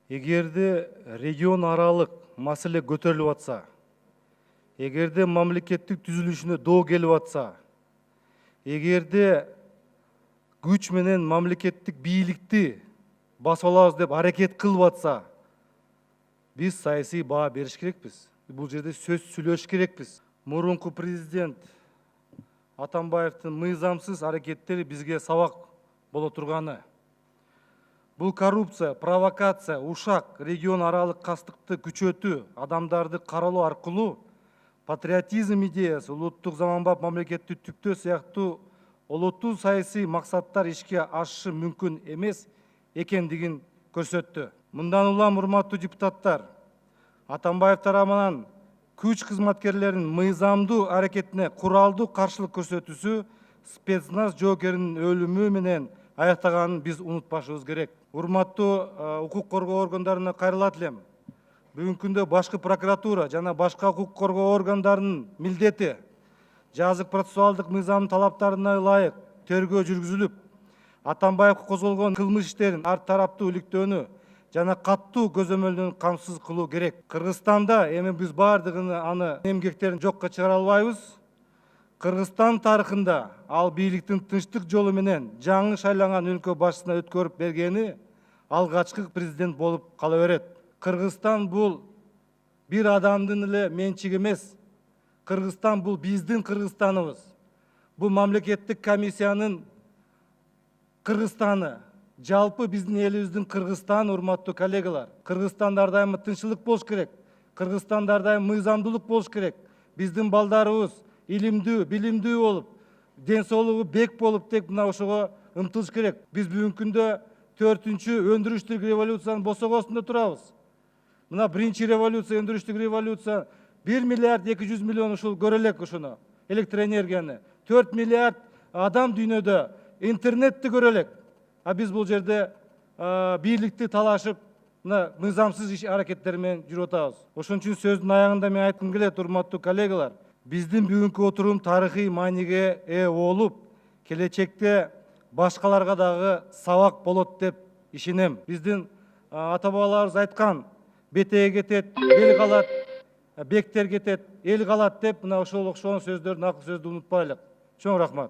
Эгерде регион аралык маселе көтөрүлүп атса, эгерде мамлекеттик түзүлүшүнө доо келип атса, эгерде күч менен мамлекеттик бийликти басып алабыз деп аракет кылып атса, биз саясий баа бериш керекпиз. Бул жерде сөз сүйлөш керекпиз. Мурунку президент Атамбаевдин мыйзамсыз аракеттери бизге сабак боло турганы. Бул коррупция, провокация, ушак, регион аралык кастыкты күчөтүү, адамдарды каралоо аркылуу патриотизм идеясы, улуттук заманбап мамлекетти түптөө сыяктуу олуттуу саясий максаттар ишке ашышы мүмкүн эмес экендигин көрсөттү. Мындан улам, урматтуу депутаттар, Атамбаев тарабынан күч кызматкерлеринин мыйзамдуу аракетине куралдуу каршылык көрсөтүүсү спецназ жоокеринин өлүмү менен аяктаганын биз унутпашыбыз керек. Урматтуу укук коргоо органдарына кайрылат элем. Бүгүнкү күндө башкы прокуратура жана башка укук коргоо органдарынын милдети жазык процессуалдык мыйзамдын талаптарына ылайык тергөө жүргүзүлүп, Атамбаевге козголгон кылмыш иштерин ар тараптуу иликтөөнү жана каттуу көзөмөлдөн камсыз кылуу керек. Кыргызстанда эми биз баардыгын аны эмгектерин жокко чыгара албайбыз. Кыргызстан тарыхында ал бийликтин тынчтык жолу менен жаңы шайланган өлкө башчысына өткөрүп бергени алгачкы президент болуп кала берет. Кыргызстан бул бир адамдын эле менчиги эмес. Кыргызстан бул биздин Кыргызстаныбыз. Бул мамлекеттик комиссиянын Кыргызстаны. Жалпы биздин элибиздин Кыргызстан, урматтуу коллегалар. Кыргызстанда ар дайым тынччылык болуш керек. Кыргызстанда ар дайым мыйзамдуулук болуш керек. Биздин балдарыбыз илимдүү, билимдүү болуп, ден соолугу бек болуп тек мына ошого ынтылыш керек. Биз бүгүнкү күндө 4-чү өндүрүштүк революциянын босогосунда турабыз. Мына биринчи революция, өндүрүштүк революция 1 миллиард 200 миллион ушул көрө элек ошону, электроэнергияны. 4 миллиард адам дүйнөдө интернетти көрө элек. А биз бул жерде бийликти талашып, мына мыйзамсыз иш аракеттер менен жүрүп атабыз. Ошон үчүн сөздүн аягында мен айткым келет, урматтуу коллегалар. Биздин бүгүнкү отурум тарыхый мааниге ээ болуп, келечекте башкаларга дагы сабак болот деп ишенем. Биздин ата бабаларыбыз айткан, бетеге кетет, бел калат, бектер кетет, эл калат деп, мына ошол окшогон сөздөрдүн акыл сөздү унутпайлык. Чоң рахмат.